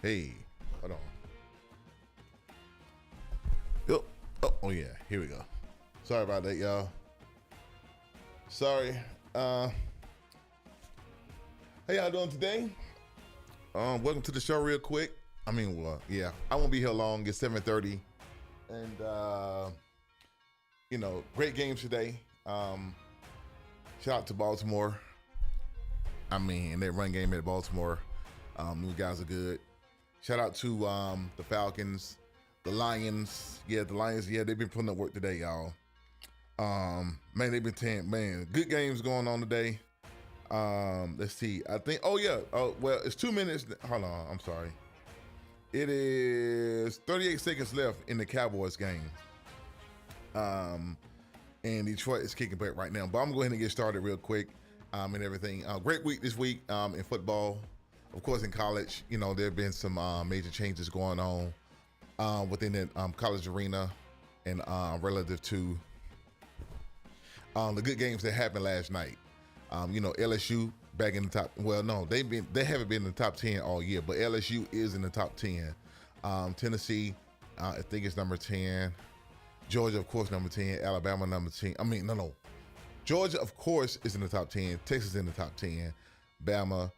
Hey, hold on. Oh yeah, here we go. Sorry about that, y'all. Sorry. How y'all doing today? Welcome to the show real quick. I won't be here long. It's 7:30. And, great games today. Shout out to Baltimore. That run game at Baltimore. You guys are good. Shout out to the Falcons, the Lions. Yeah, the Lions. Yeah, they've been putting up work today, y'all. They've been good games going on today. Let's see. It's 2 minutes. Hold on. I'm sorry. It is 38 seconds left in the Cowboys game. And Detroit is kicking back right now. But I'm going to go ahead and get started real quick and everything. Great week this week in football. Of course, in college, there have been some major changes going on within the college arena and relative to the good games that happened last night. LSU back in the top. Well, no, they haven't been in the top 10 all year, but LSU is in the top 10. Tennessee, I think it's number 10. Georgia, of course, number 10. Alabama, number 10. Georgia, of course, is in the top 10. Texas in the top 10. Bama,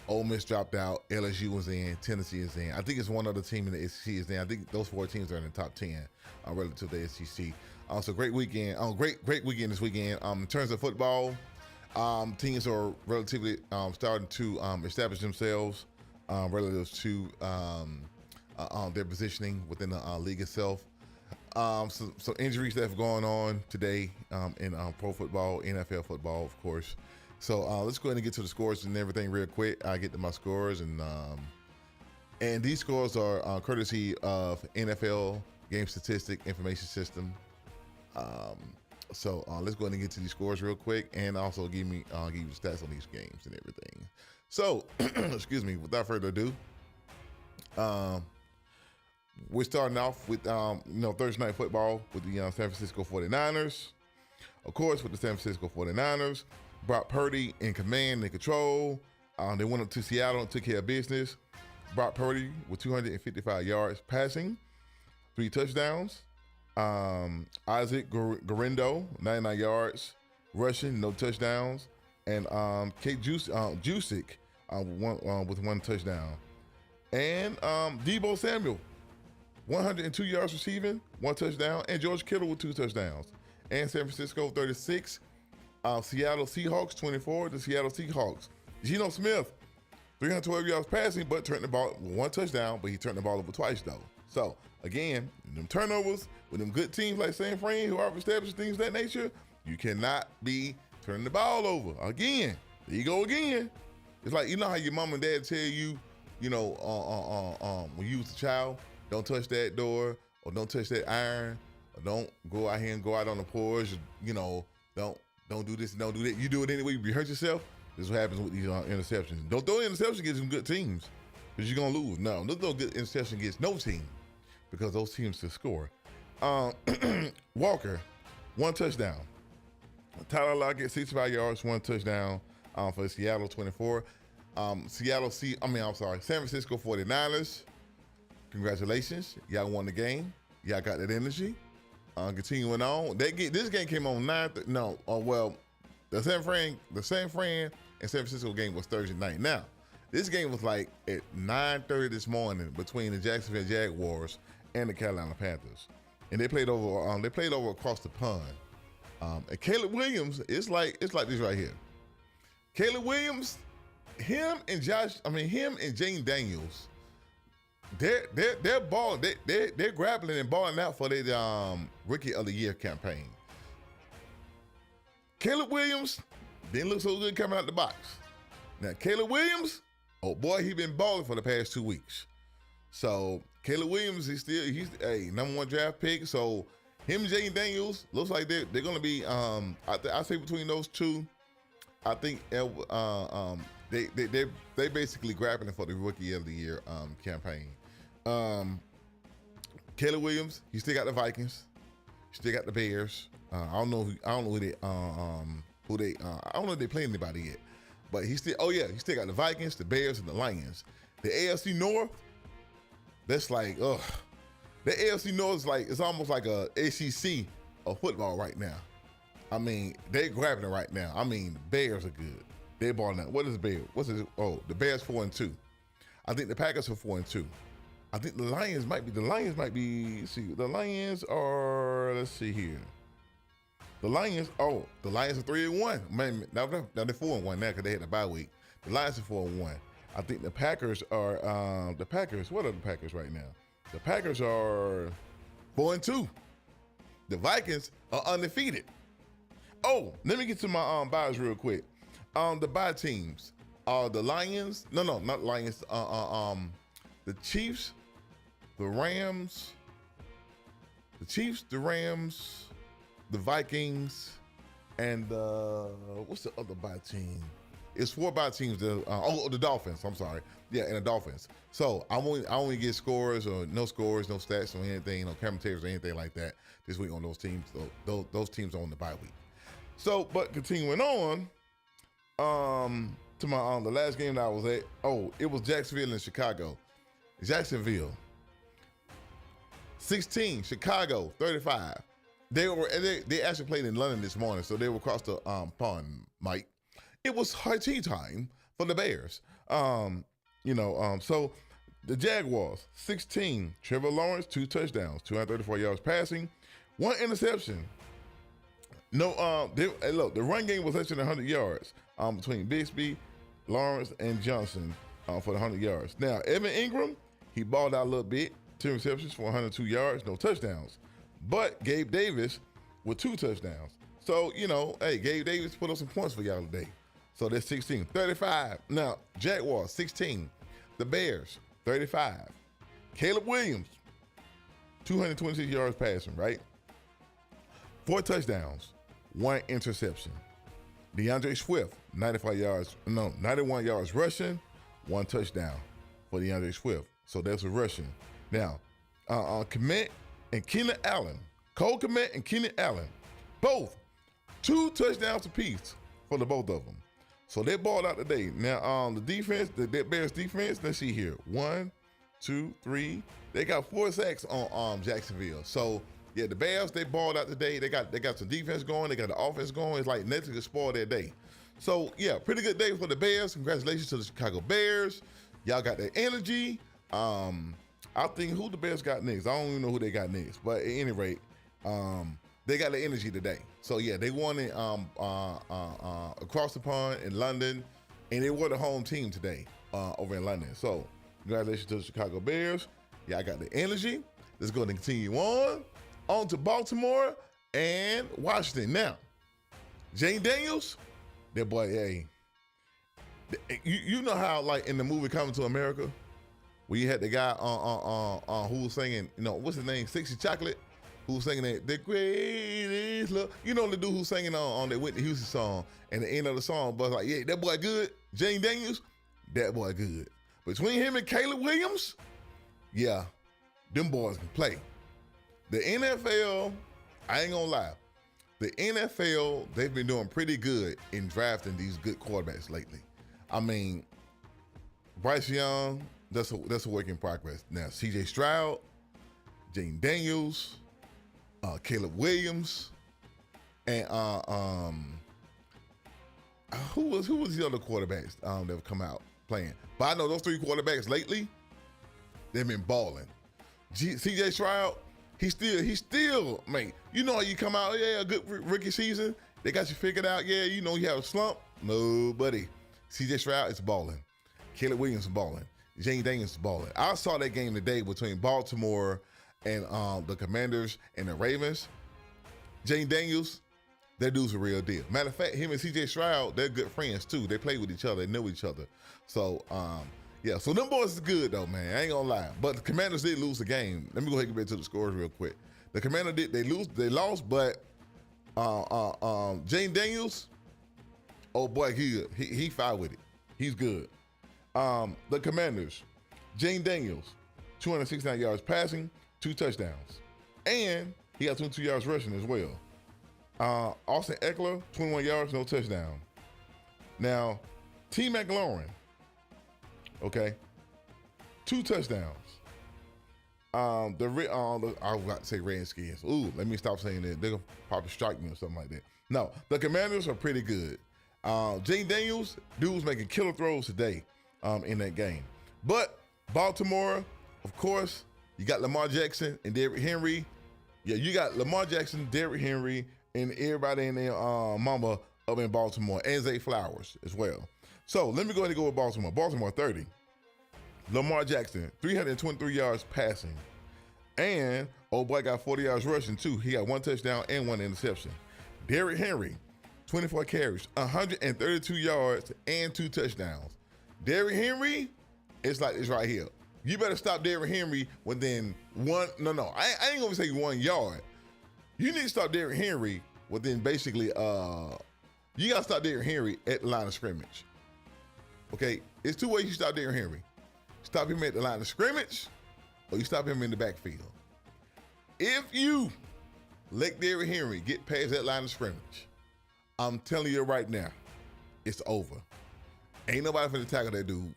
Ole Miss dropped out. LSU was in. Tennessee is in. I think it's one other team in the SEC is in. I think those 4 teams are in the top 10 relative to the SEC. So great weekend. Great weekend this weekend. In terms of football, teams are relatively starting to establish themselves relative to their positioning within the league itself. So injuries that have gone on today in pro football, NFL football, of course. So let's go ahead and get to the scores and everything real quick. I get to my scores, and these scores are courtesy of NFL Game Statistic Information System. So let's go ahead and get to these scores real quick, and also give you the stats on these games and everything. So, excuse me. Without further ado, we're starting off with Thursday night football with the San Francisco 49ers. Of course, with the San Francisco 49ers, Brock Purdy in command and control. They went up to Seattle and took care of business. Brock Purdy with 255 yards passing, 3 touchdowns. Isaac Guerrero, 99 yards rushing, no touchdowns. And Kate Jusic with 1 touchdown. And Deebo Samuel, 102 yards receiving, 1 touchdown. And George Kittle with 2 touchdowns. And San Francisco 36. Seattle Seahawks 24. The Seattle Seahawks. Geno Smith, 312 yards passing, but turned the ball 1 touchdown, but he turned the ball over twice though. So again, them turnovers with them good teams like San Fran who are established things of that nature, you cannot be turning the ball over. Again, there you go again. It's like, how your mom and dad tell you, when you was a child, don't touch that door, or don't touch that iron, or don't go out here and go out on the porch, don't do this, don't do that. You do it anyway, you hurt yourself. This is what happens with these interceptions. Don't throw interceptions against some good teams, because you're going to lose. No, don't throw good interception against no team, because those teams can score. Walker, 1 touchdown. Tyler Lockett, 65 yards, 1 touchdown for Seattle 24. San Francisco 49ers, congratulations. Y'all won the game. Y'all got that energy. Continuing on, this game came on the San Fran and San Francisco game was Thursday night. Now, this game was like at 9:30 this morning between the Jacksonville Jaguars and the Carolina Panthers, and they played over across the pond. And Caleb Williams, it's like this right here. Caleb Williams, him and Jane Daniels. They're balling. They're grappling and balling out for their Rookie of the Year campaign. Caleb Williams didn't look so good coming out the box. Now Caleb Williams, oh boy, he been balling for the past 2 weeks. So Caleb Williams, he's a number 1 draft pick. So him and Jane Daniels looks like they're going to be. I say between those two, I think they basically grappling for the Rookie of the Year campaign. Caleb Williams, he still got the Vikings, he still got the Bears. I don't know if they play anybody yet, but he still got the Vikings, the Bears, and the Lions. The AFC North, that's like, ugh. The AFC North is like, it's almost like a ACC of football right now. I mean, they're grabbing it right now. I mean, the Bears are good. They're balling out. What is the Bears? What's it? Oh, the Bears 4-2. I think the Packers are 4-2. I think the Lions might be, see, the Lions are, let's see here. The Lions are 3-1. Man, now they're 4-1 now because they had a bye week. The Lions are 4-1. I think the Packers are, what are the Packers right now? The Packers are 4-2. The Vikings are undefeated. Oh, let me get to my buys real quick. The buy teams are the Lions. No, not Lions. The Chiefs, the Rams, the Vikings, and what's the other buy team? It's 4 buy teams. The Dolphins. I'm sorry. Yeah, and the Dolphins. So I only get scores or no stats or anything, no commentators or anything like that this week on those teams. So those teams are on the bye week. So, but continuing on, to my the last game that I was at. Oh, it was Jacksonville and Chicago. Jacksonville 16, Chicago 35. They actually played in London this morning, so they were across the pond, Mike. It was high tea time for the Bears. So the Jaguars 16, Trevor Lawrence 2 touchdowns, 234 yards passing, 1 interception. No, look, the run game was actually 100 yards between Bixby, Lawrence, and Johnson for the 100 yards. Now, Evan Ingram, he balled out a little bit, 2 receptions for 102 yards, no touchdowns. But Gabe Davis with 2 touchdowns. So, hey, Gabe Davis put up some points for y'all today. So that's 16. 35. Now, Jaguars, 16. The Bears, 35. Caleb Williams, 226 yards passing, right? 4 touchdowns, 1 interception. DeAndre Swift, 91 yards rushing, 1 touchdown for DeAndre Swift. So that's a rushing. Now, Kmet and Keenan Allen, Cole Kmet and Keenan Allen, both 2 touchdowns apiece for the both of them. So they balled out today. Now, the defense, the Bears defense, let's see here. 1, 2, 3. They got 4 sacks on Jacksonville. So, yeah, the Bears, they balled out today. They got some defense going. They got the offense going. It's like nothing could spoil their day. So, yeah, pretty good day for the Bears. Congratulations to the Chicago Bears. Y'all got that energy. I think who the Bears got next. I don't even know who they got next. But at any rate, they got the energy today. So, yeah, they won it across the pond in London, and they were the home team today over in London. So, congratulations to the Chicago Bears. Yeah, I got the energy. Let's go and continue on to Baltimore and Washington. Now, Jane Daniels, that boy, hey, you know how, like, in the movie Coming to America, where you had the guy who was singing, what's his name, 60 Chocolate? Who was singing that, the greatest love. You know the dude who's singing on that Whitney Houston song, and the end of the song, but like, yeah, that boy good. Jane Daniels, that boy good. Between him and Caleb Williams, yeah, them boys can play. The NFL, I ain't gonna lie, the NFL, they've been doing pretty good in drafting these good quarterbacks lately. I mean, Bryce Young, that's a work in progress. Now, CJ Stroud, Jane Daniels, Caleb Williams, and who was the other quarterbacks that have come out playing? But I know those 3 quarterbacks lately, they've been balling. CJ Stroud, he still, man, you know how you come out, yeah, a good rookie season, they got you figured out, yeah, you have a slump. No, buddy. CJ Stroud is balling. Caleb Williams is balling. Jane Daniels is balling. I saw that game today between Baltimore and the Commanders and the Ravens. Jane Daniels, that dude's a real deal. Matter of fact, him and CJ Stroud, they're good friends too. They play with each other, they know each other. So, yeah, so them boys is good though, man. I ain't gonna lie. But the Commanders did lose the game. Let me go ahead and get back to the scores real quick. The Commanders they lost, but Jane Daniels, oh boy, he fine with it. He's good. The Commanders, Jane Daniels, 269 yards passing, 2 touchdowns. And he got 22 yards rushing as well. Austin Eckler, 21 yards, no touchdown. Now, T. McLaurin, okay? 2 touchdowns. I was about to say Redskins. Ooh, let me stop saying that. They're gonna probably strike me or something like that. No, the Commanders are pretty good. Jane Daniels, dude was making killer throws today in that game. But Baltimore, of course, you got Lamar Jackson and Derrick Henry. Yeah, you got Lamar Jackson, Derrick Henry, and everybody in their mama up in Baltimore, and Zay Flowers as well. So let me go ahead and go with Baltimore. Baltimore 30. Lamar Jackson, 323 yards passing. And old boy got 40 yards rushing too. He got 1 touchdown and 1 interception. Derrick Henry, 24 carries, 132 yards and 2 touchdowns. Derrick Henry, it's like this right here. You better stop Derrick Henry within I ain't gonna say 1 yard. You need to stop Derrick Henry within basically, you gotta stop Derrick Henry at the line of scrimmage. Okay, it's 2 ways you stop Derrick Henry. Stop him at the line of scrimmage, or you stop him in the backfield. If you let Derrick Henry get past that line of scrimmage, I'm telling you right now, it's over. Ain't nobody finna tackle that dude.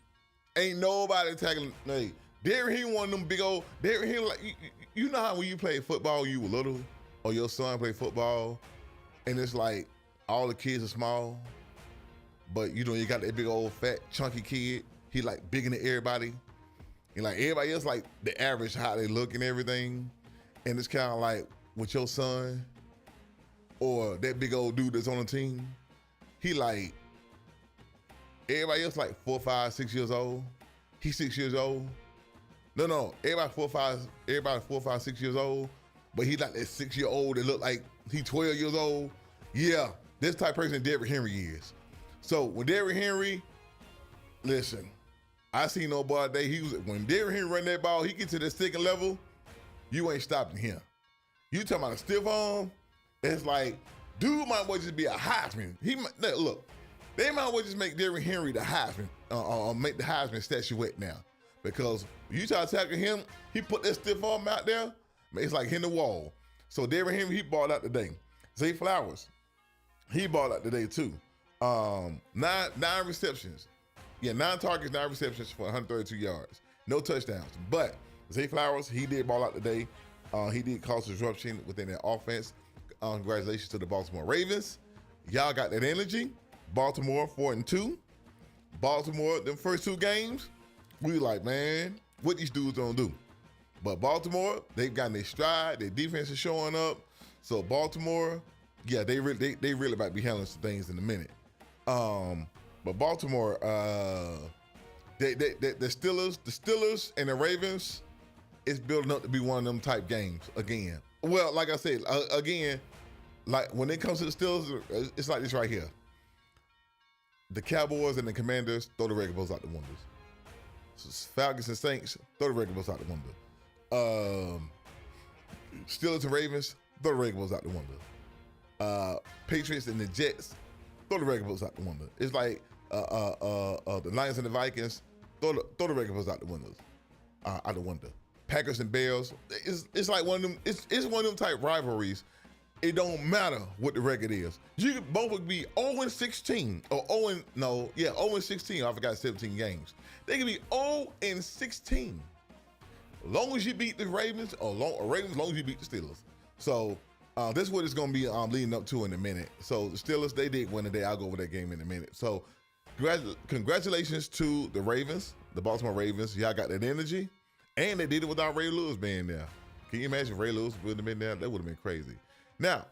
Ain't nobody tackling. Hey, Derrick Henry, one of them big old. Derrick Henry, like you know how when you played football, you were little, or your son played football, and it's like all the kids are small, but you got that big old fat chunky kid. He like bigger than everybody. And like everybody else, like the average how they look and everything. And it's kind of like with your son or that big old dude that's on the team, he like, everybody else like 4, 5, 6 years old. He's 6 years old. No, everybody 4, 5, 6 years old. But he like that 6-year-old that look like he 12 years old. Yeah, this type of person Derrick Henry is. So when Derrick Henry, listen, I seen no boy today. When Derrick Henry run that ball, he get to the second level, you ain't stopping him. You talking about a stiff arm? It's like, dude might well just be a Heisman. Look, they might well just make Derrick Henry the Heisman, make the Heisman statuette now. Because you try to tackle him, he put that stiff arm out there, it's like hitting the wall. So Derrick Henry, he balled out today. Zay Flowers, he balled out today too. 9 receptions. Yeah, 9 targets, 9 receptions for 132 yards. No touchdowns. But Zay Flowers, he did ball out today. He did cause disruption within their offense. Congratulations to the Baltimore Ravens. Y'all got that energy. Baltimore 4-2. Baltimore, them first 2 games, we like, man, what these dudes gonna do? But Baltimore, they've gotten their stride. Their defense is showing up. So Baltimore, yeah, they really about to be handling some things in a minute. But Baltimore, the Steelers and the Ravens, it's building up to be one of them type games again. Well, like I said, again, like when it comes to the Steelers, it's like this right here. The Cowboys and the Commanders, throw the regular bulls out the windows. Falcons and Saints, throw the regular bulls out the window. Steelers and Ravens, throw the regular bulls out the window. Patriots and the Jets, throw the regular bulls out the window. It's like the Lions and the Vikings, throw the regular bulls out the windows, out the window. Packers and Bears, it's like one of them. It's one of them type rivalries. It don't matter what the record is. You could both be 0-16 or 0-16. I forgot 17 games. They can be 0-16. As long as you beat the Ravens, Ravens, as long as you beat the Steelers. So this is what it's going to be leading up to in a minute. So the Steelers, they did win today. I'll go over that game in a minute. So congratulations to the Ravens, the Baltimore Ravens. Y'all got that energy. And they did it without Ray Lewis being there. Can you imagine if Ray Lewis would have been there? That would have been crazy. Now,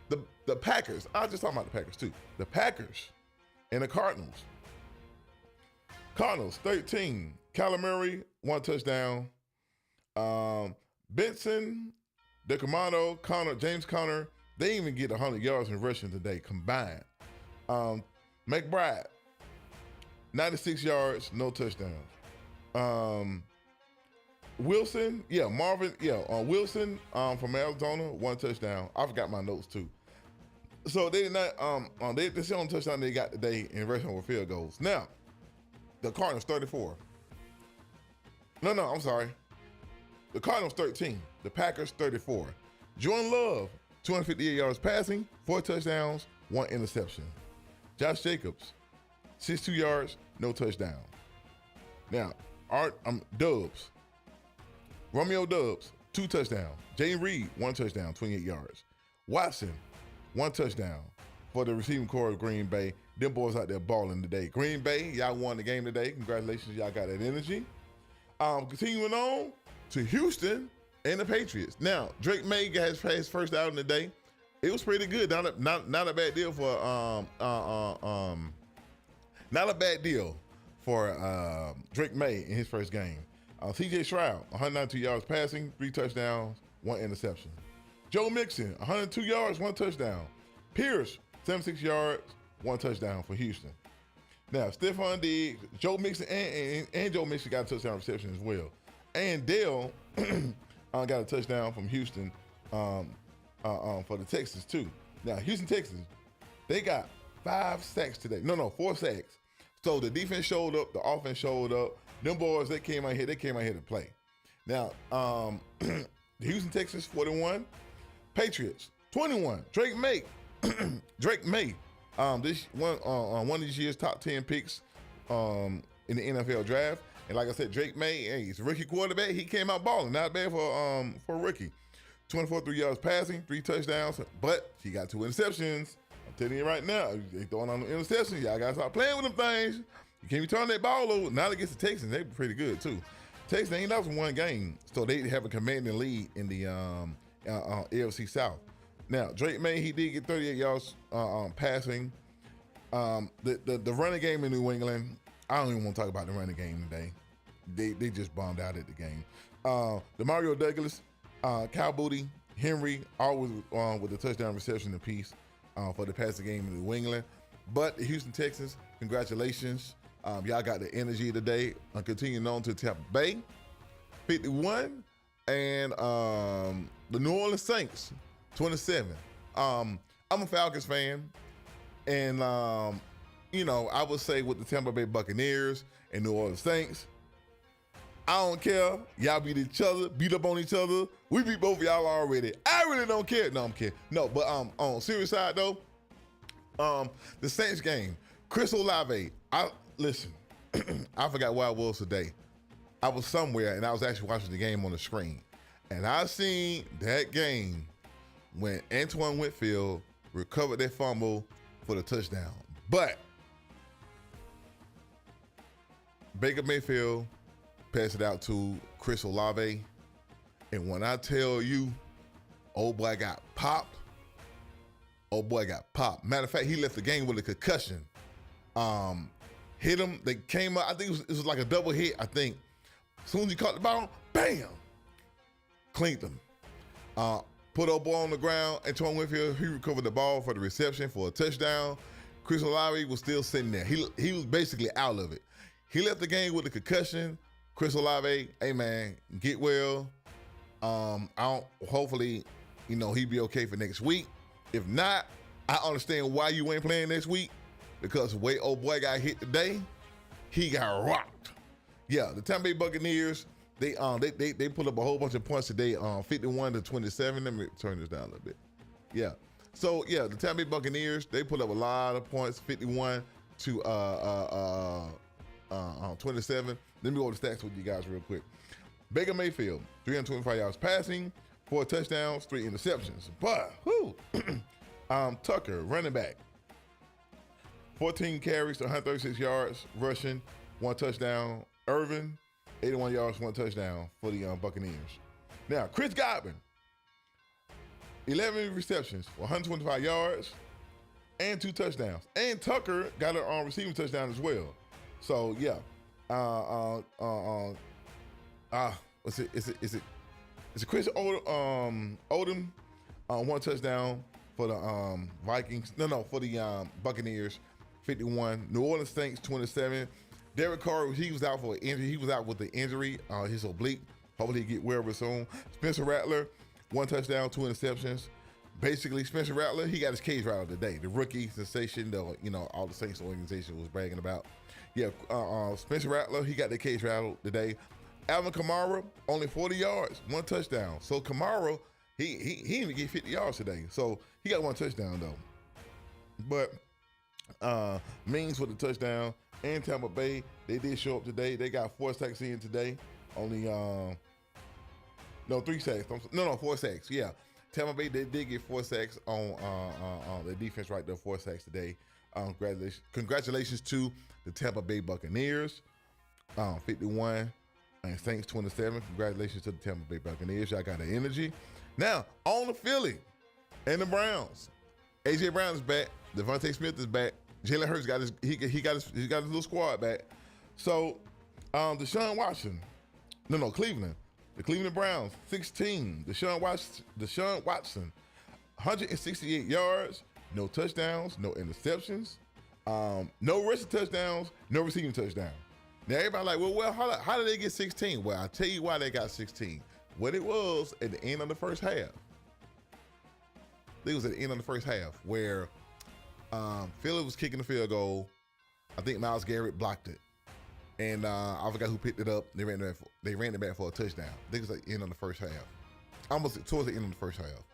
the Packers, I was just talking about the Packers too. The Packers and the Cardinals. Cardinals, 13. Kyler Murray, 1 touchdown. Benson, DeCamano, James Conner, they didn't even get 100 yards in rushing today combined. McBride, 96 yards, no touchdowns. Wilson, Wilson from Arizona, 1 touchdown. I forgot my notes too. So they did not, they still on touchdown they got today in rushing with field goals. Now, the Cardinals 34. No, I'm sorry. The Cardinals 13, the Packers 34. Jordan Love, 258 yards passing, 4 touchdowns, 1 interception. Josh Jacobs, 62 yards, no touchdown. Now, Dubs. Romeo Dubs, 2 touchdowns. Jane Reed, 1 touchdown, 28 yards. Watson, 1 touchdown for the receiving core of Green Bay. Them boys out there balling today. Green Bay, y'all won the game today. Congratulations, y'all got that energy. Continuing on to Houston and the Patriots. Now, Drake May got his first outing today. It was pretty good. Not a bad deal for not a bad deal for Drake May in his first game. CJ Stroud, 192 yards passing, 3 touchdowns, 1 interception. Joe Mixon, 102 yards, 1 touchdown. Pierce, 76 yards, 1 touchdown for Houston. Now, Stephon Diggs, Joe Mixon, and Joe Mixon got a touchdown reception as well. And Dale got a touchdown from Houston for the Texans too. Now, Houston Texans, they got 5 sacks today. No, 4 sacks. So the defense showed up, the offense showed up. Them boys, they came out here to play. Now, the Houston Texans, 41. Patriots, 21. Drake May, this one of this year's top 10 picks in the NFL draft. And like I said, Drake May, hey, he's a rookie quarterback. He came out balling. Not bad for a rookie. 24 3 yards passing, 3 touchdowns, but he got 2 interceptions. I'm telling you right now, they throwing on the interceptions. Y'all gotta start playing with them things. You can't be turning that ball over. Now against the Texans, they be pretty good too. Texans ain't lost 1 game, so they have a commanding lead in the AFC South. Now, Drake May, he did get 38 yards passing. The running game in New England, I don't even want to talk about the running game today. They just bombed out at the game. DeMario Douglas, Kyle Booty, Henry, always with a touchdown reception apiece for the passing game in New England. But the Houston Texans, congratulations. Y'all got the energy today. Continuing on to Tampa Bay, 51. And the New Orleans Saints, 27. I'm a Falcons fan. And, I would say with the Tampa Bay Buccaneers and New Orleans Saints, I don't care. Y'all beat each other, beat up on each other. We beat both of y'all already. I really don't care. No, I'm kidding. No, but on serious side though, the Saints game, Chris Olave, listen, I forgot where I was today. I was somewhere and I was actually watching the game on the screen. And I seen that game when Antoine Winfield recovered that fumble for the touchdown. But Baker Mayfield passed it out to Chris Olave. And when I tell you, old boy got popped. Matter of fact, he left the game with a concussion. Hit him. They came up. I think it was like a double hit, I think. As soon as he caught the ball, bam! Cleaned him. Put old boy on the ground. Antoine Winfield, he recovered the ball for the reception for a touchdown. Chris Olave was still sitting there. He was basically out of it. He left the game with a concussion. Chris Olave, hey man, get well. Hopefully, he'll be okay for next week. If not, I understand why you ain't playing next week, because the way old boy got hit today, he got rocked. Yeah, the Tampa Bay Buccaneers, they put up a whole bunch of points today, 51-27. Let me turn this down a little bit. Yeah. So yeah, the Tampa Bay Buccaneers, they put up a lot of points, 51 to 27. Let me go over the stats with you guys real quick. Baker Mayfield, 325 yards passing, 4 touchdowns, 3 interceptions. But Tucker, running back, 14 carries, 136 yards rushing, 1 touchdown. Irvin, 81 yards, 1 touchdown for the Buccaneers. Now, Chris Godwin, 11 receptions, 125 yards, and 2 touchdowns. And Tucker got a receiving touchdown as well. So yeah, is it Chris Odom? 1 touchdown for the Vikings. No, for the Buccaneers, 51. New Orleans Saints, 27. Derek Carr, he was out for an injury. He was out with the injury, his oblique. Hopefully he get well soon. Spencer Rattler, 1 touchdown, 2 interceptions. Basically, Spencer Rattler, he got his cage rattled today. The rookie sensation, all the Saints organization was bragging about. Yeah, Spencer Rattler, he got the cage rattled today. Alvin Kamara, only 40 yards, 1 touchdown. So Kamara, he didn't get 50 yards today. So he got 1 touchdown though. But Means with the touchdown, and Tampa Bay, they did show up today. They got 4 sacks in today. Only 3 sacks. No, 4 sacks. Yeah, Tampa Bay, they did get 4 sacks on the defense right there. 4 sacks today. Congratulations to the Tampa Bay Buccaneers. 51 and Saints 27. Congratulations to the Tampa Bay Buccaneers. Y'all got the energy. Now on the Philly and the Browns. AJ Brown is back. Devontae Smith is back. Jalen Hurts got his little squad back. So Deshaun Watson, Cleveland. The Cleveland Browns, 16. Deshaun Watson, 168 yards, no touchdowns, no interceptions, no rushing touchdowns, no receiving touchdowns. Now everybody like, well, how did they get 16? Well, I'll tell you why they got 16. What it was at the end of the first half. It was at the end of the first half where Philly was kicking the field goal. I think Myles Garrett blocked it. And I forgot who picked it up. They ran it back for a touchdown. I think it was at the end of the first half. Almost towards the end of the first half.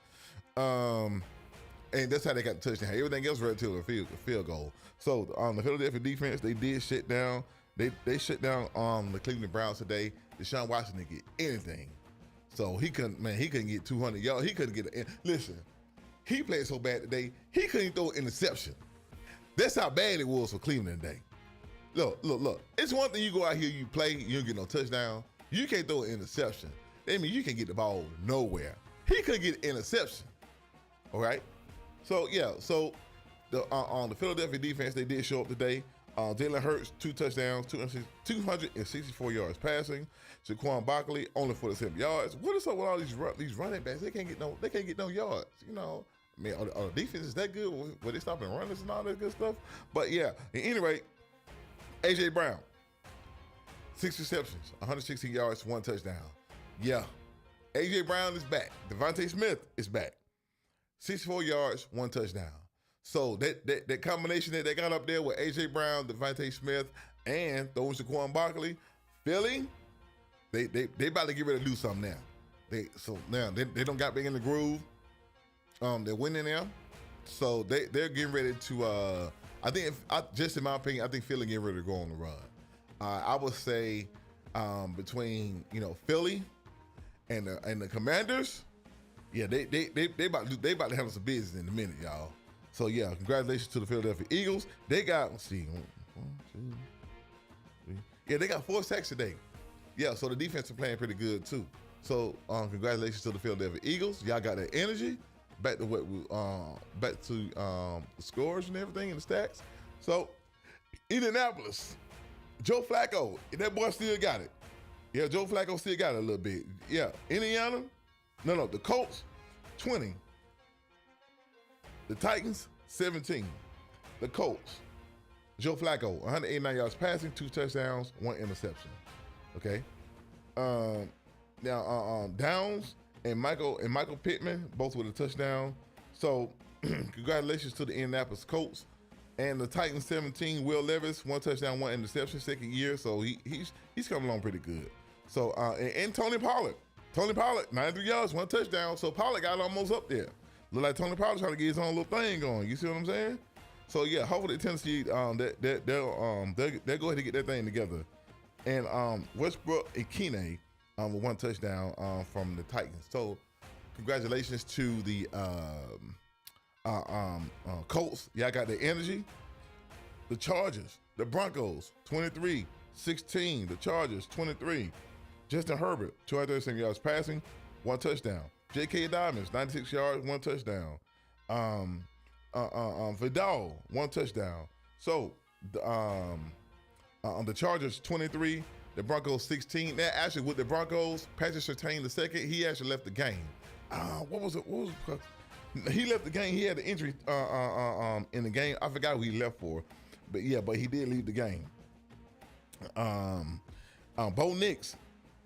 And that's how they got the touchdown. Everything else ran to a field goal. So the Philadelphia defense, they did shut down. They shut down the Cleveland Browns today. Deshaun Watson didn't get anything. So he couldn't get 200 yards. He couldn't get it. Listen, he played so bad today, he couldn't throw an interception. That's how bad it was for Cleveland today. Look. It's one thing you go out here, you play, you don't get no touchdown. You can't throw an interception. That means you can't get the ball nowhere. He couldn't get an interception. All right? So, yeah. So, on the Philadelphia defense, they did show up today. Jalen Hurts, 2 touchdowns, 264 yards passing. Saquon Barkley, only 47 yards. What is up with all these running backs? They can't get no yards. You know, I mean, our defense is that good? Were they stopping runners and all that good stuff? But yeah, at any rate, AJ Brown, 6 receptions, 116 yards, 1 touchdown. Yeah, AJ Brown is back. Devontae Smith is back. 64 yards, 1 touchdown. So that combination that they got up there with AJ Brown, Devontae Smith, and those Saquon Barkley, Philly, they about to get ready to do something now. They don't got back in the groove. They're winning now, so they're getting ready to. Just in my opinion, I think Philly getting ready to go on the run. I would say between Philly and the Commanders, yeah, they about to handle some business in a minute, y'all. So yeah, congratulations to the Philadelphia Eagles. They got 1, 2, 3. Yeah, they got 4 sacks today. Yeah, so the defense is playing pretty good too. So congratulations to the Philadelphia Eagles. Y'all got that energy. Back to the scores and everything and the stats. So Indianapolis, Joe Flacco, that boy still got it. Yeah, Joe Flacco still got it a little bit. Yeah, Indiana, the Colts, 20. The Titans, 17. The Colts, Joe Flacco, 189 yards passing, 2 touchdowns, 1 interception. Okay. Now Downs and Michael Pittman, both with a touchdown. So congratulations to the Indianapolis Colts. And the Titans, 17, Will Levis, 1 touchdown, 1 interception, 2nd year. So he's coming along pretty good. So and Tony Pollard, 93 yards, 1 touchdown. So Pollard got almost up there. Look like Tony Pollard trying to get his own little thing going. You see what I'm saying? So yeah, hopefully Tennessee they'll go ahead and get that thing together. And Westbrook Ikine with 1 touchdown from the Titans. So congratulations to the Colts. Y'all got the energy. The Chargers, the Broncos, 23-16. The Chargers, 23. Justin Herbert, 237 yards passing, 1 touchdown. J.K. Dobbins, 96 yards, 1 touchdown. Vidal, 1 touchdown. So the Chargers, 23. The Broncos, 16. Now, actually, with the Broncos, Patrick Surtain II, he actually left the game. What was it? He left the game. He had an injury in the game. I forgot who he left for. But he did leave the game. Bo Nix,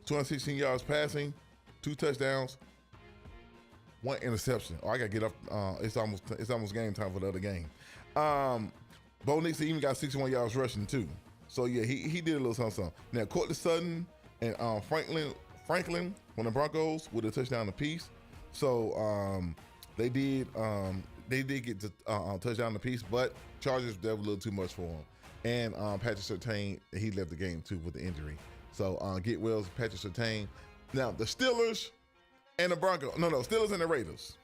216 yards passing, 2 touchdowns, 1 interception. I gotta get up. It's almost game time for the other game. Bo Nix even got 61 yards rushing too. So yeah, he did a little something. Now Courtland Sutton and Franklin from the Broncos with a touchdown apiece. So they did get the touchdown apiece, but Chargers, that was a little too much for them. and Patrick Surtain, he left the game too with the injury. So get Wells, Patrick Surtain. Now the Steelers and the Broncos. No, Steelers and the Raiders.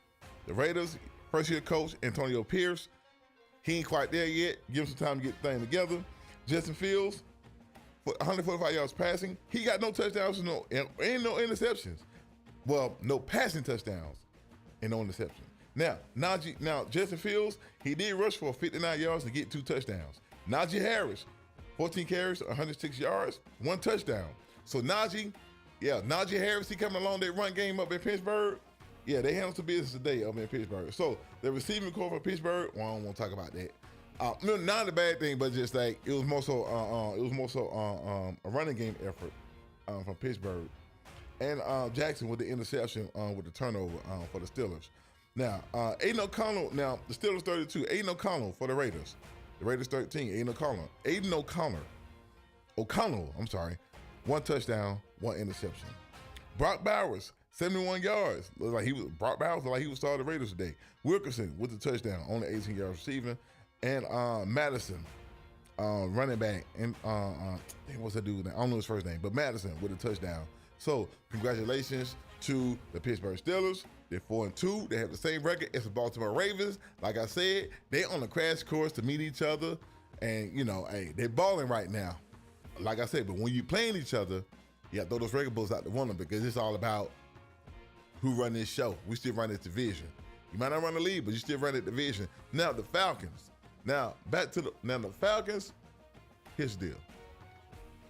The Raiders, first year coach Antonio Pierce. He ain't quite there yet. Give him some time to get the thing together. Justin Fields, 145 yards passing. He got no touchdowns and no interceptions. Well, no passing touchdowns and no interceptions. Now Justin Fields, he did rush for 59 yards to get 2 touchdowns. Najee Harris, 14 carries, 106 yards, 1 touchdown. So Najee Harris, he coming along that run game up in Pittsburgh. Yeah, they handle some business today up in Pittsburgh. So the receiving core for Pittsburgh, well, I don't want to talk about that. Not a bad thing, but just like it was more so a running game effort from Pittsburgh, and Jackson with the interception with the turnover for the Steelers. Now Aiden O'Connell. Now the Steelers 32. Aiden O'Connell for the Raiders. The Raiders 13. Aiden O'Connell. I'm sorry. 1 touchdown, 1 interception. Brock Bowers, 71 yards. Brock Bowers looked like he was starting the Raiders today. Wilkerson with the touchdown, only 18 yards receiving. And Madison, running back, and what's that dude? I don't know his first name, but Madison with a touchdown. So congratulations to the Pittsburgh Steelers. They're 4-2. They have the same record as the Baltimore Ravens. Like I said, they're on a crash course to meet each other, and they're balling right now. Like I said, but when you playing each other, you got to throw those record books out the window because it's all about who run this show. We still run this division. You might not run the league, but you still run the division. Now the Falcons. Now back to the Falcons. Here's the deal.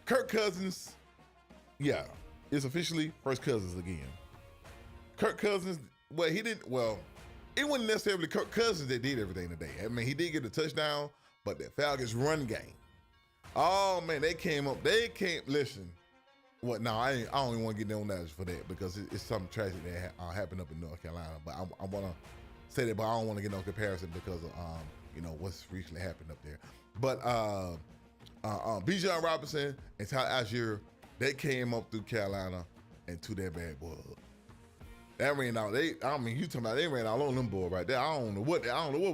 Kirk Cousins, it's officially first cousins again. Kirk Cousins, it wasn't necessarily Kirk Cousins that did everything today. I mean, he did get a touchdown, but the Falcons run game. Oh man, listen. What? No, I don't even want to get no knowledge for that because it's something tragic that happened up in North Carolina. But I want to say that, but I don't want to get no comparison because of what's recently happened up there. But Bijan Robinson and Tyler Algier, they came up through Carolina and to that bad boy. That ran out. You talking about they ran out on them boy right there. I don't know what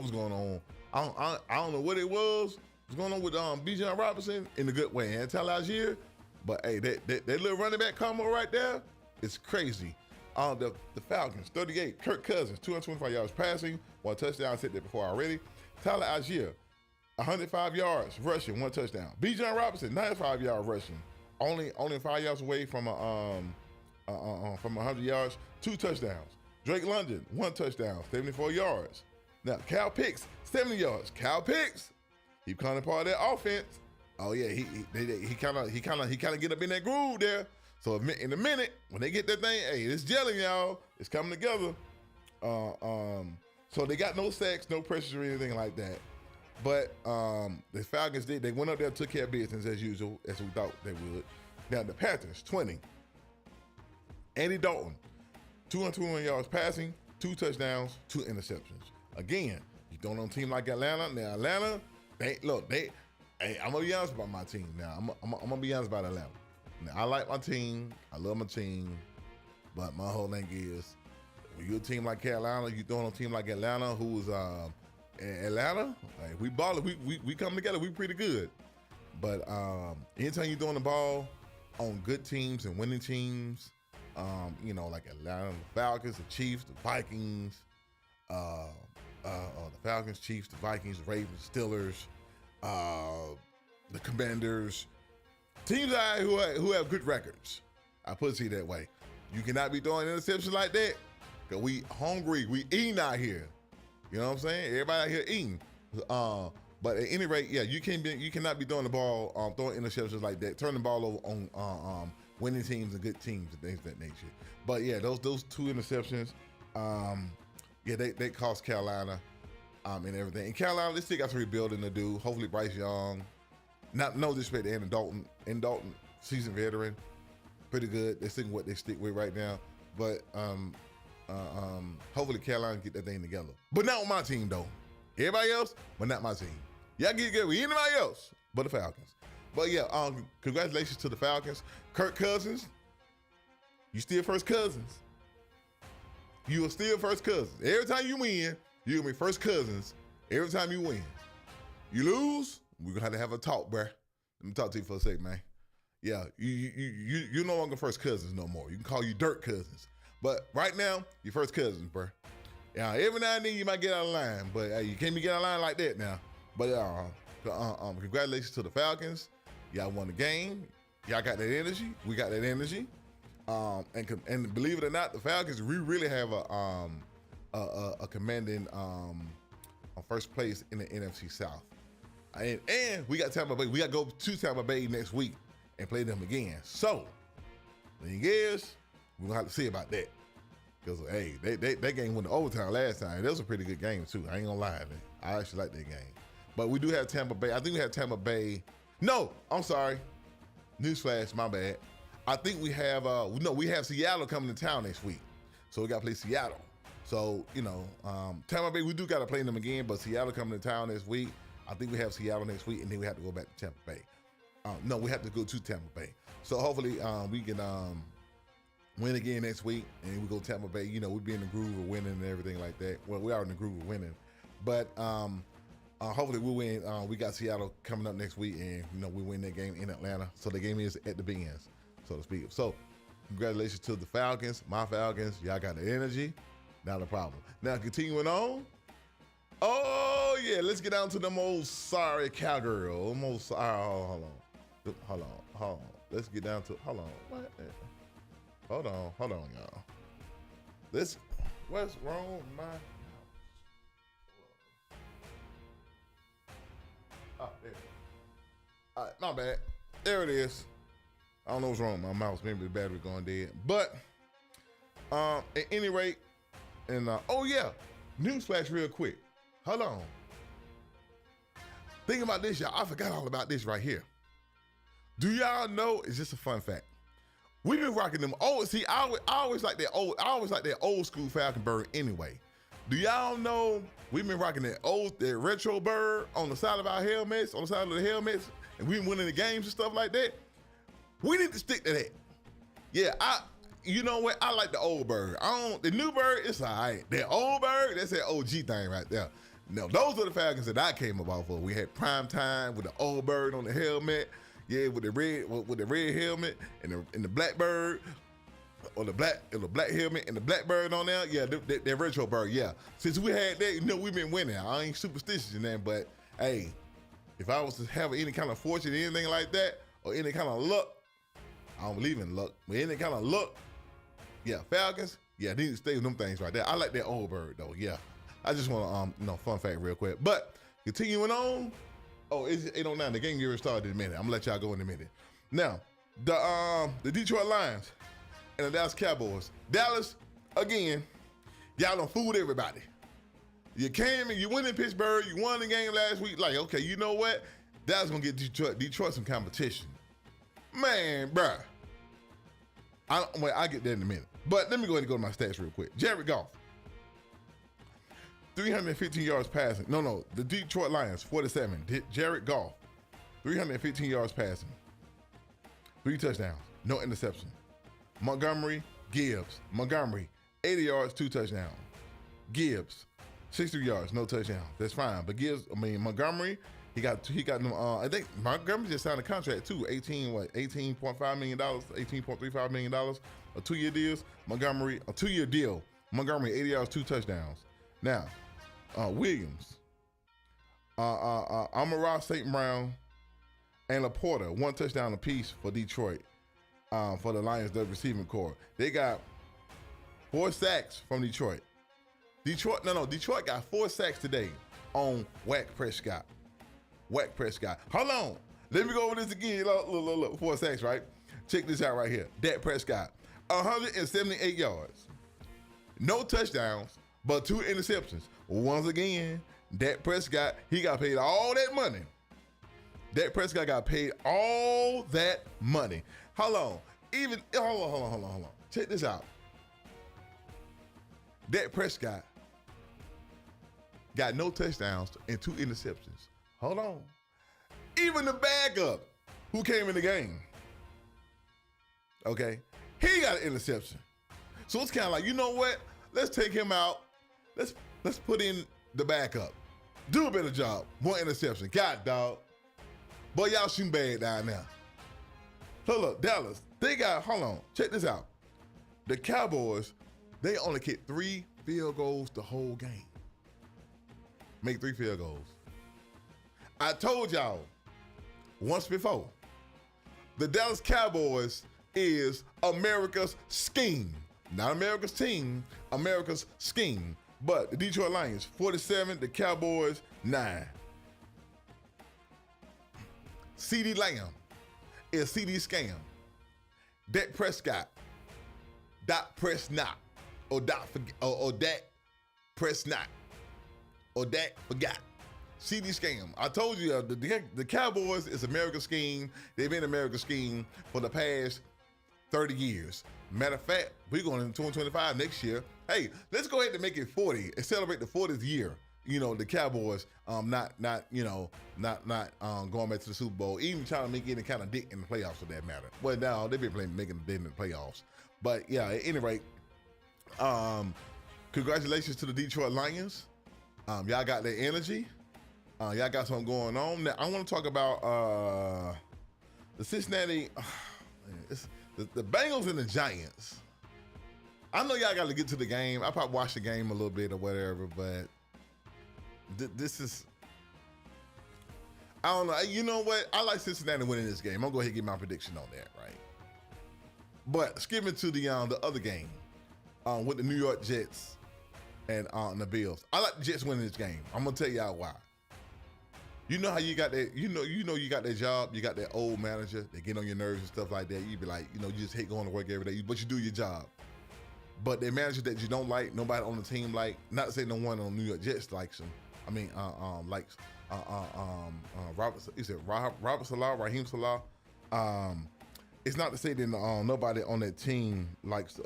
was going on. I don't know what it was. What's going on with Bijan Robinson in a good way and Tyler Algier. But hey, that little running back combo right there, it's crazy. The Falcons, 38. Kirk Cousins, 225 yards passing, 1 touchdown. I said that before already. Tyler Algier, 105 yards rushing, 1 touchdown. Bijan Robinson, 95 yards rushing, only 5 yards away from 100 yards, 2 touchdowns. Drake London, 1 touchdown, 74 yards. Now Cal Pitts, 70 yards. Cal Pitts, he kind of part of that offense. Oh yeah, he kind of get up in that groove there. So in a minute, when they get that thing, hey, it's gelling, y'all. It's coming together. So they got no sacks, no pressures or anything like that. But the Falcons they went up there, took care of business as usual, as we thought they would. Now the Panthers, 20. Andy Dalton, 221 yards passing, 2 touchdowns, 2 interceptions. Again, you don't on a team like Atlanta. Now Atlanta, hey, I'm gonna be honest about my team. Now I'm gonna be honest about Atlanta. Now, I like my team. I love my team. But my whole thing is, when you're a team like Carolina, you throwing on a team like Atlanta, who's Atlanta, like, we balling, we come together, we pretty good. But anytime you're throwing the ball on good teams and winning teams, like Atlanta, the Falcons, the Chiefs, the Vikings, the Falcons, Chiefs, the Vikings, the Ravens, Steelers, the Commanders, teams who have good records. I put it that way. You cannot be throwing interceptions like that because we hungry. We eating out here. You know what I'm saying? Everybody out here eating. But at any rate, yeah, you cannot be throwing the ball, throwing interceptions like that, turning the ball over on winning teams and good teams and things of that nature. But yeah, those 2 interceptions, they cost Carolina and everything. And Carolina, they still got some rebuilding to do. Hopefully Bryce Young, no disrespect to Andy Dalton. Andy Dalton, seasoned veteran, pretty good. They're sticking what they stick with right now. But hopefully Carolina get that thing together. But not on my team though. Everybody else, but not my team. Y'all get good with anybody else but the Falcons. But yeah, congratulations to the Falcons. Kirk Cousins, you still first cousins. You are still first cousins. Every time you win, you're going to be first cousins every time you win. You lose, We're gonna have a talk, bruh. Let me talk to you for a sec, man. Yeah, you're no longer first cousins no more. You can call you dirt cousins. But right now, you're first cousins, bruh. Yeah, every now and then you might get out of line, but you can't be getting out of line like that now. But congratulations to the Falcons. Y'all won the game. Y'all got that energy. We got that energy. And believe it or not, the Falcons, we really have a commanding first place in the NFC South. And we got Tampa Bay. We got to go to Tampa Bay next week and play them again. So, the thing is, we're going to have to see about that. Because, hey, that game went to overtime last time. That was a pretty good game, too. I ain't going to lie. I actually like that game. But we do have Tampa Bay. I think we have Tampa Bay. No, I'm sorry. Newsflash, my bad. I think we have, we have Seattle coming to town next week. So we got to play Seattle. So, Tampa Bay, we do got to play them again, but Seattle coming to town this week. I think we have Seattle next week, and then we have to go back to Tampa Bay. No, we have to go to Tampa Bay. So hopefully we can win again next week, and we go to Tampa Bay. We'll be in the groove of winning and everything like that. Well, we are in the groove of winning. But hopefully we'll win. We got Seattle coming up next week, and, we win that game in Atlanta. So the game is at the Benz, so to speak. So congratulations to the Falcons, my Falcons. Y'all got the energy. Not a problem. Now, continuing on. Oh, yeah, let's get down to them old sorry cowgirl. Almost sorry. Hold on. Let's get down to, hold on. What? Hold on, y'all. What's wrong with my house? Oh, there it is. All right, my bad. There it is. I don't know what's wrong with my mouse. Maybe the battery going dead. But at any rate, and oh yeah, newsflash real quick. Hold on. Think about this, y'all. I forgot all about this right here. Do y'all know? It's just a fun fact. We've been rocking them. Oh, see, I always like that old. I always like that old school Falcon bird. Anyway, do y'all know we've been rocking that retro bird on the side of our helmets, on the side of the helmets, and we've been winning the games and stuff like that. We need to stick to that. Yeah, you know what? I like the old bird. The new bird, it's all right. That old bird, that's that OG thing right there. No, those are the Falcons that I came about for. We had prime time with the old bird on the helmet. Yeah, with the red helmet and the black bird, or the black helmet and the black bird on there. Yeah, that retro bird. Yeah, since we had that, we've been winning. I ain't superstitious in that, but hey, if I was to have any kind of fortune, anything like that, or any kind of luck, I don't believe in luck, but any kind of luck, yeah, Falcons, yeah, they need to stay with them things right there. I like that old bird though. Yeah, I just want to fun fact real quick. But continuing on. Oh, it's 8:09. The game already started in a minute. I'm gonna let y'all go in a minute. Now, the Detroit Lions and the Dallas Cowboys. Dallas, again, y'all done fooled everybody. You came and you went in Pittsburgh. You won the game last week. Like, okay, you know what? Dallas gonna get Detroit some competition. Man, bruh. I'll get there in a minute. But let me go ahead and go to my stats real quick. Jared Goff. 315 yards passing. No, the Detroit Lions, 47. Jared Goff, 315 yards passing. 3 touchdowns, no interception. Gibbs, 80 yards, 2 touchdowns. Gibbs, 63 yards, no touchdown. That's fine. But Montgomery, he got them. I think Montgomery just signed a contract too. $18.5 million, $18.35 million, a 2-year deal. Montgomery, a 2-year deal. Montgomery, 80 yards, 2 touchdowns. Now, Williams, Amon-Ra St. Brown, and LaPorta, 1 touchdown apiece for Detroit, for the Lions, the receiving corps. They got 4 sacks from Detroit. Detroit got 4 sacks today on Dak Prescott. Hold on. Let me go over this again. Look, 4 sacks, right? Check this out right here. Dak Prescott, 178 yards. No touchdowns, but 2 interceptions. Once again, Dak Prescott, he got paid all that money. Dak Prescott got paid all that money. Hold on. Hold on. Check this out. Dak Prescott got no touchdowns and 2 interceptions. Hold on. Even the backup who came in the game, okay, he got an interception. So it's kind of like, you know what? Let's take him out. Let's put in the backup. Do a better job. 1 interception. God, dog. Boy, y'all shooting bad down there. So look, Dallas, they got, hold on, check this out. The Cowboys, they only kicked 3 field goals the whole game. Make 3 field goals. I told y'all once before, the Dallas Cowboys is America's scheme. Not America's team, America's scheme. But the Detroit Lions, 47, the Cowboys, 9. CeeDee Lamb is CD Scam. Dak Prescott, Dak Presnot, or Dak Presnot, or Dak Forgot. CD Scam. I told you the Cowboys is America's scheme. They've been America's scheme for the past 30 years. Matter of fact, we're going into 2025 next year. Hey, let's go ahead and make it 40 and celebrate the 40th year. You know, the Cowboys not going back to the Super Bowl, even trying to make any kind of dent in the playoffs for that matter. Well, now they've been making a dent in the playoffs. But yeah, at any rate, congratulations to the Detroit Lions. Y'all got their energy. Y'all got something going on. Now, I want to talk about the Cincinnati, the Bengals and the Giants. I know y'all got to get to the game. I probably watched the game a little bit or whatever, but this is, I don't know. You know what? I like Cincinnati winning this game. I'm going to go ahead and get my prediction on that, right? But skipping to the other game with the New York Jets and the Bills. I like the Jets winning this game. I'm going to tell y'all why. You know how you got that, you got that job, you got that old manager, they get on your nerves and stuff like that. You be like, you just hate going to work every day, but you do your job. But the manager that you don't like, nobody on the team like, not to say no one on New York Jets likes him. I mean, Robert Salah, Raheem Salah. It's not to say that nobody on that team likes,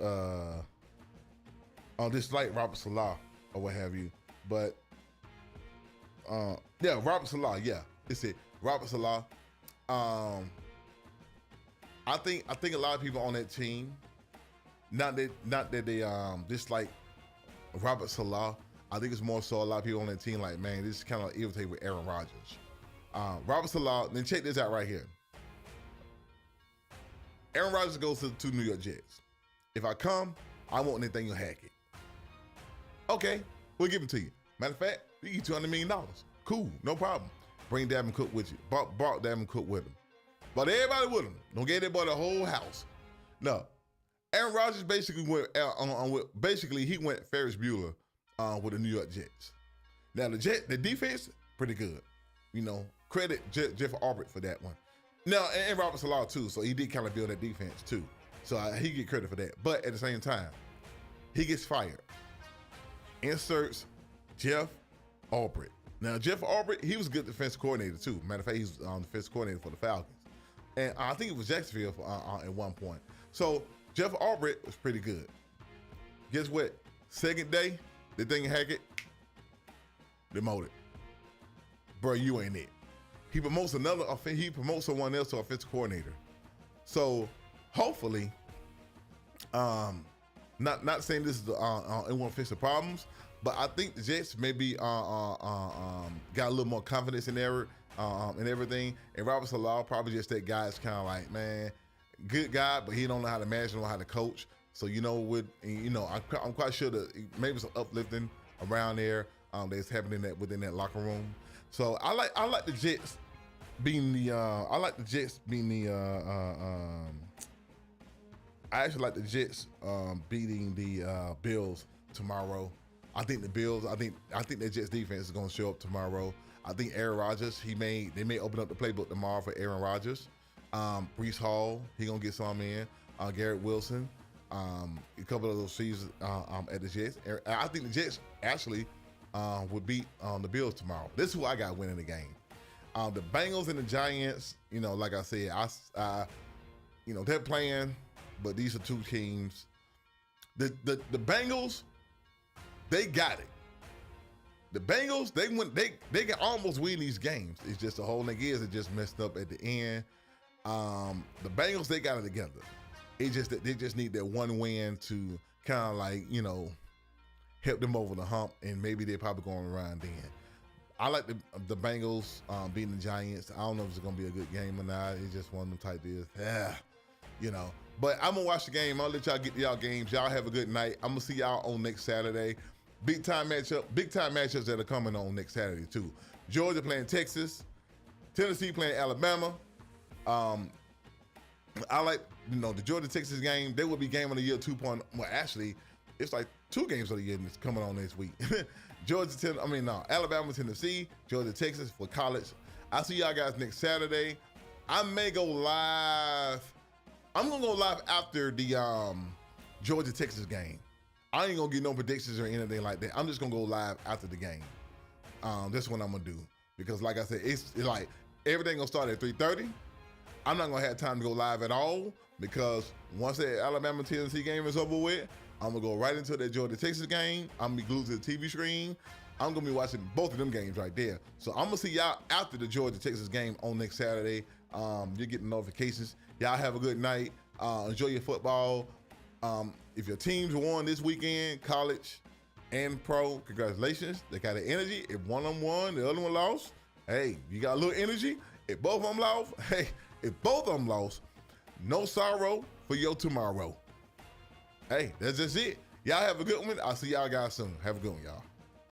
dislike Robert Salah or what have you, but yeah, Robert Salah, yeah, it's it, Robert Salah. I think a lot of people on that team, not that they dislike Robert Salah. I think it's more so a lot of people on that team like, man, this is kind of irritating with Aaron Rodgers. Robert Salah, then check this out right here. Aaron Rodgers goes to New York Jets. If I come, I want Nathaniel Hackett. Okay, we'll give it to you. Matter of fact, you get $200 million. Cool, no problem. Bring Dalvin Cook with you. Brought Dalvin Cook with him. But everybody with him. Don't get that boy the whole house. No. Aaron Rodgers basically went he went Ferris Bueller with the New York Jets. Now the defense, pretty good. Credit Jeff Albert for that one. Now, and Robert Salah too, so he did kind of build that defense too. So he get credit for that. But at the same time, he gets fired. Inserts Jeff Albert. Now, Jeff Albert, he was a good defense coordinator too. Matter of fact, he was defense coordinator for the Falcons. And I think it was Jacksonville at one point. So Jeff Albert was pretty good. Guess what? Second day, the thing Hackett demoted. Bro, you ain't it. He promotes someone else to offensive coordinator. So hopefully, not saying this is it won't fix the problems, but I think the Jets maybe got a little more confidence in there and everything. And Robert Salah probably just that guy is kind of like, man, good guy, but he don't know how to manage, don't know how to coach. So I'm quite sure that maybe some uplifting around there that's happening within that locker room. So I like the Jets being the I actually like the Jets beating the Bills tomorrow. I think the Bills, I think the Jets defense is going to show up tomorrow. I think Aaron Rodgers, they may open up the playbook tomorrow for Aaron Rodgers. Breece Hall, he gonna get some in. Garrett Wilson, a couple of those seasons at the Jets. I think the Jets actually would beat the Bills tomorrow. This is who I got winning the game. The Bengals and the Giants, like I said, they're playing, but these are two teams. The Bengals, they got it. The Bengals, they can almost win these games. It's just the whole thing is it just messed up at the end. The Bengals, they got it together. It's just that they just need that one win to kind of like, help them over the hump, and maybe they're probably going around then. I like the Bengals beating the Giants. I don't know if it's gonna be a good game or not. It's just one of them type deals. Yeah, you know. But I'm gonna watch the game. I'll let y'all get to y'all games. Y'all have a good night. I'm gonna see y'all on next Saturday. Big time matchups that are coming on next Saturday too. Georgia playing Texas, Tennessee playing Alabama. I like, the Georgia-Texas game. They will be game of the year 2.0. Well, actually, it's like 2 games of the year that's coming on this week. Alabama, Tennessee, Georgia, Texas for college. I'll see y'all guys next Saturday. I may go live. I'm gonna go live after the Georgia, Texas game. I ain't gonna get no predictions or anything like that. I'm just gonna go live after the game. That's what I'm gonna do, because like I said, it's like everything gonna start at 3:30. I'm not gonna have time to go live at all, because once that Alabama Tennessee game is over with, I'm gonna go right into that Georgia Texas game. I'm gonna be glued to the TV screen. I'm gonna be watching both of them games right there. So I'm gonna see y'all after the Georgia Texas game on next Saturday. You're getting notifications. Y'all have a good night. Enjoy your football. If your teams won this weekend, college and pro, congratulations. They got the energy. If one of them won, the other one lost, hey, you got a little energy. If both of them lost, hey, if both of them lost, no sorrow for your tomorrow. Hey, that's just it. Y'all have a good one. I'll see y'all guys soon. Have a good one, y'all.